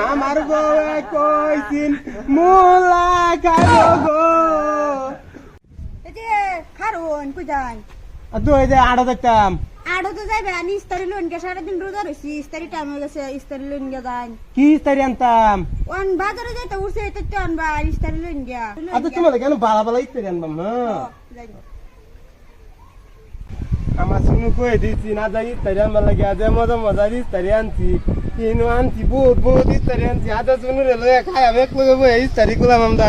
আমার বউয়ে কইছিন মুলা খাইব গো এই যে খারুন কুজান আর তুই এই যে আড়া দেখতাম আড়ো তো যাইবে আনি ইস্তারি লোন কে সারাদিন রোজা রইছি ইস্তারি টাইম হয়ে গেছে ইস্তারি লোন গে যান কি ইস্তারি আনতাম ওন বাজারে যাইতে উঠছে তো তো আনবা ইস্তারি লোন গে আচ্ছা তোমার কেন বালা বালা ইস্তারি আনবাম না আমার শুনু কই দিছি না যাই ইস্তারি আনবার লাগে আজ মজা মজা ইস্তারি আনছি কিনো আনছি বহুত বহুত ইস্তারি আনছি আজ শুনু রে লয়ে খাই আমি এক লগে বই ইস্তারি গুলাম আমরা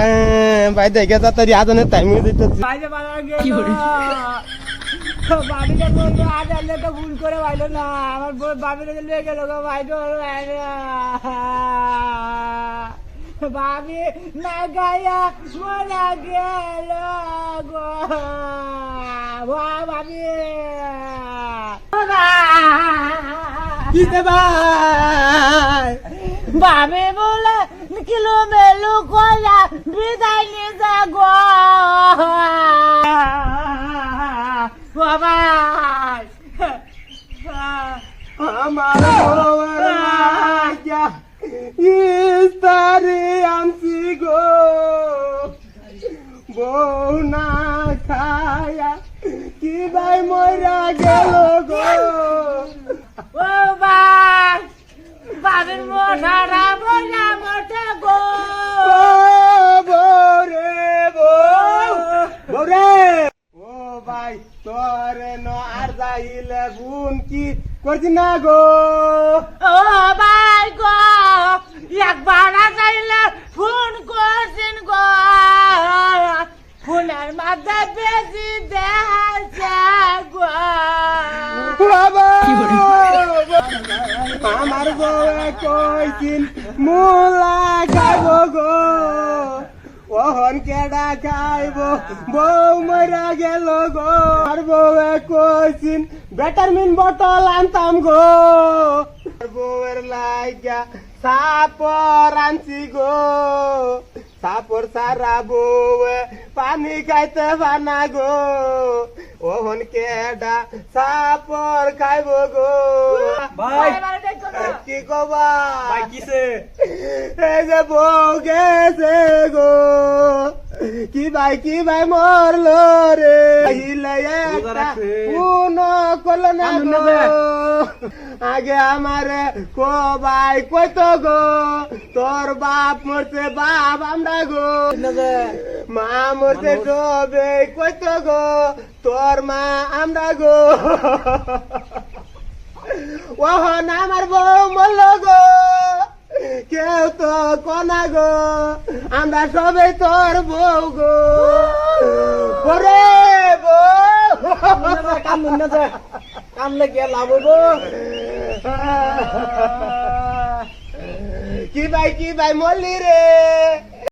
ভাই দেখে তাড়াতাড়ি আজানে টাইম হয়ে যাইতেছে বাইরে বাড়া গেল বাবিটা বললো আজ আনলে তো ভুল করে পাইলো না আমার বাবিটা লিয়ে গেল গো ভাই তো বাবি না গায়া মরা গেল গো বাবি কি দে ভাই বাবি বলে কিলো মেলু কলা বিদায় নিয়ে যা গো বাবা আমার বউয়ের লাগিয়া ইস্তারি আনছি গো বউ না খায়া কি ভাই মরা গেল গো ও ভাই বাবির মোটারা বলা মোটা গো বউ রে বউ বউ রে ও ভাই তোরে ন আর যাইলে গুণ কি করছি না গো ও ভাই গো একবার চাইলে ফোন করছেন গো ফোনের মাঝে বেশি দেখা গো বাবা আমার বউয়ে কইছিন মুলা খাইব গো ওহন কেডা খাইব বউ মরা গেল গো আর বউয়ে কইছিন ভিটামিন বোতল আনতাম গো আর বউয়ের লাইগা সাপর আনছি গো সাপর সারা বউয়ে পানি খাইতে পানা গো ওহন কেডা সাপর খাইব গো ভাই কি কবা ভাই কিসে এই যে বউ গেছে গো কি ভাই মরলো রে হিলে একটা কোন করলো না গো আগে আমারে কো ভাই কইতো গো তোর বাপ মরছে বাপ আমরা গো মা মরছে সবে কইতো গো তোর মা আমরা গো ওহন আমার বউ মরল গো কেউ তো কোনা গো আমরা সবাই তোর বউ গো ওরে বউ কাম লেগে লাভ হবো কি ভাই মরলি রে